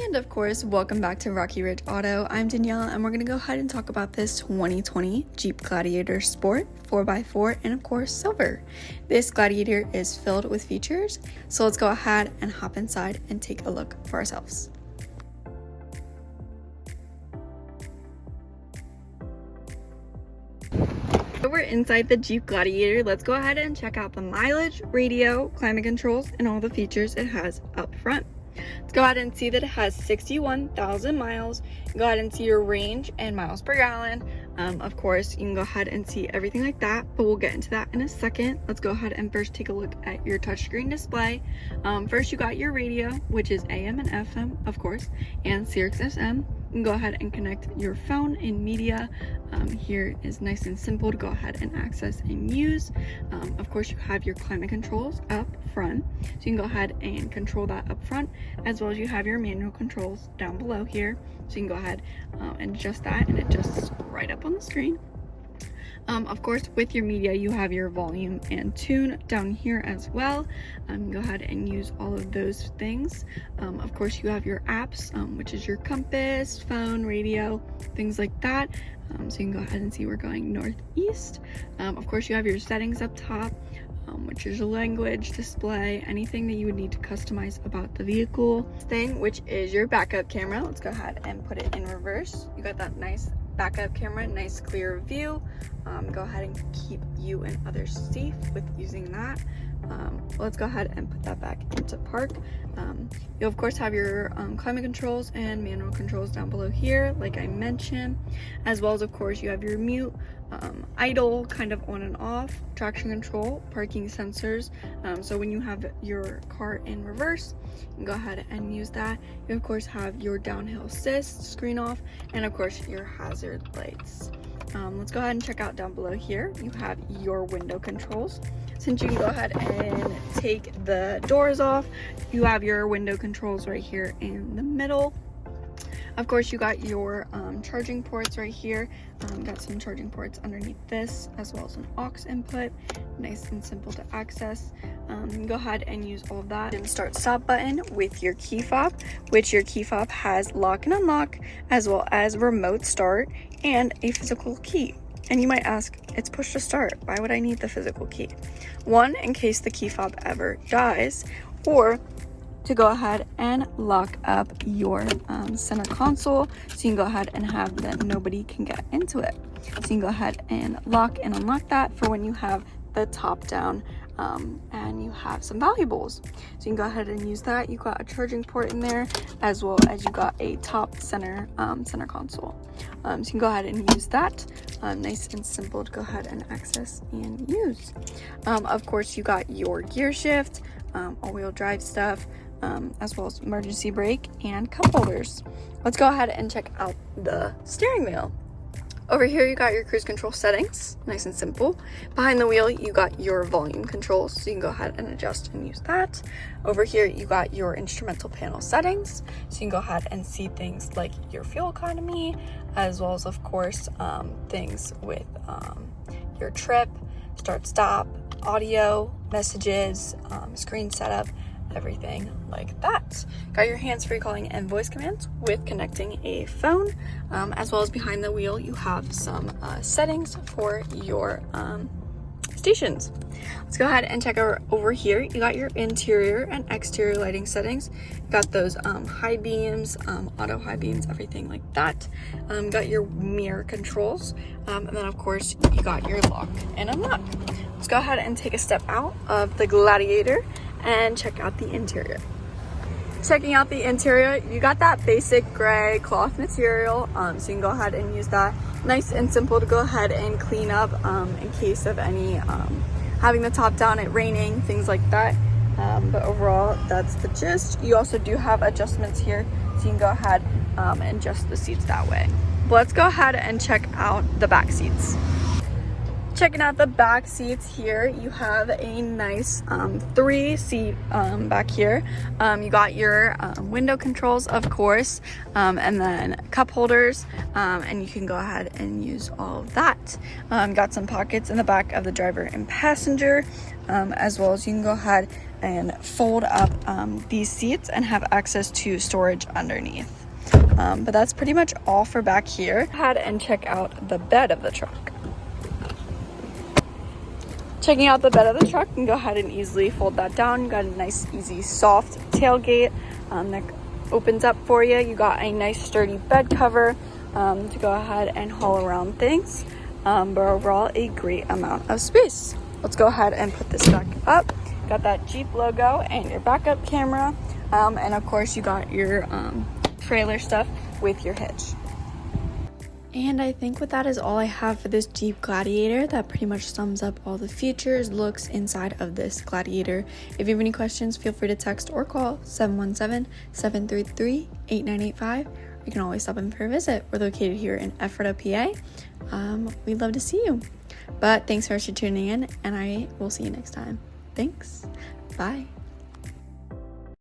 And of course, welcome back to Rocky Ridge Auto. I'm Danielle, and we're going to go ahead and talk about this 2020 Jeep Gladiator Sport 4x4 and of course silver. This Gladiator is filled with features, so let's go ahead and hop inside and take a look for ourselves. So we're inside the Jeep Gladiator. Let's go ahead and check out the mileage, radio, climate controls, and all the features it has up front. Let's go ahead and see that it has 61,000 miles. Go ahead and see your range and miles per gallon. Of course, you can go ahead and see everything like that, but we'll get into that in a second. Let's go ahead and first take a look at your touchscreen display. First, you got your radio, which is AM and FM, of course, and Sirius XM. You can go ahead and connect your phone and media. Here is nice and simple to go ahead and access and use. Of course, you have your climate controls up front, so you can go ahead and control that up front, as well as you have your manual controls down below here, so you can go ahead and adjust that, and it adjusts right up on the screen. Of course, with your media, you have your volume and tune down here as well. Go ahead and use all of those things. Of course, you have your apps, which is your compass, phone, radio, things like that. So you can go ahead and see we're going northeast. Of course, you have your settings up top, which is your language, display, anything that you would need to customize about the vehicle. Thing, which is your backup camera. Let's go ahead and put it in reverse. You got that nice backup camera, nice clear view. Go ahead and keep you and others safe with using that. Let's go ahead and put that back into park. You of course have your climate controls and manual controls down below here, like I mentioned, as well as of course you have your mute, idle, kind of on and off, traction control, parking sensors. So when you have your car in reverse, you can go ahead and use that. You of course have your downhill assist, screen off, and of course your hazard lights. Let's go ahead and check out down below here. You have your window controls. Since you can go ahead and take the doors off, you have your window controls right here in the middle. Of course, you got your charging ports right here. Got some charging ports underneath this, as well as an aux input. Nice and simple to access. Go ahead and use all of that. And start stop button with your key fob, which your key fob has lock and unlock, as well as remote start and a physical key. And you might ask, it's push to start. Why would I need the physical key? One, in case the key fob ever dies, or to go ahead and lock up your center console, so you can go ahead and have that nobody can get into it. So you can go ahead and lock and unlock that for when you have the top down and you have some valuables. So you can go ahead and use that. You got a charging port in there, as well as you got a top center center console. So you can go ahead and use that. Nice and simple to go ahead and access and use. Of course, you got your gear shift, all-wheel drive stuff, as well as emergency brake and cup holders. Let's go ahead and check out the steering wheel. Over here, you got your cruise control settings, nice and simple. Behind the wheel, you got your volume controls, so you can go ahead and adjust and use that. Over here, you got your instrumental panel settings, so you can go ahead and see things like your fuel economy, as well as, of course, things with your trip, start, stop, audio, messages, screen setup, everything like that. Got your hands-free calling and voice commands with connecting a phone, as well as behind the wheel you have some settings for your stations. Let's go ahead and check over here. You got your interior and exterior lighting settings. You got those high beams, auto high beams, everything like that. Got your mirror controls, and then of course you got your lock and unlock. Let's go ahead and take a step out of the Gladiator and check out the interior. Checking out the interior, you got that basic gray cloth material, so you can go ahead and use that. Nice and simple to go ahead and clean up in case of any having the top down, it raining, things like that. But overall, that's the gist. You also do have adjustments here, so you can go ahead and adjust the seats that way. But let's go ahead and check out the back seats. Checking out the back seats here, you have a nice 3-seat back here. You got your window controls, of course, and then cup holders, and you can go ahead and use all of that. Got some pockets in the back of the driver and passenger, as well as you can go ahead and fold up these seats and have access to storage underneath. But that's pretty much all for back here. Go ahead and check out the bed of the truck. Checking out the bed of the truck, you can go ahead and easily fold that down. You got a nice, easy, soft tailgate that opens up for you. You got a nice, sturdy bed cover to go ahead and haul around things. But overall, a great amount of space. Let's go ahead and put this back up. Got that Jeep logo and your backup camera. And of course, you got your trailer stuff with your hitch. And I think that is all I have for this Jeep Gladiator. That pretty much sums up all the features, looks inside of this Gladiator. If you have any questions, feel free to text or call 717-733-8985. You can always stop in for a visit. We're located here in Ephrata, PA. We'd love to see you. But thanks so much for tuning in, and I will see you next time. Thanks. Bye.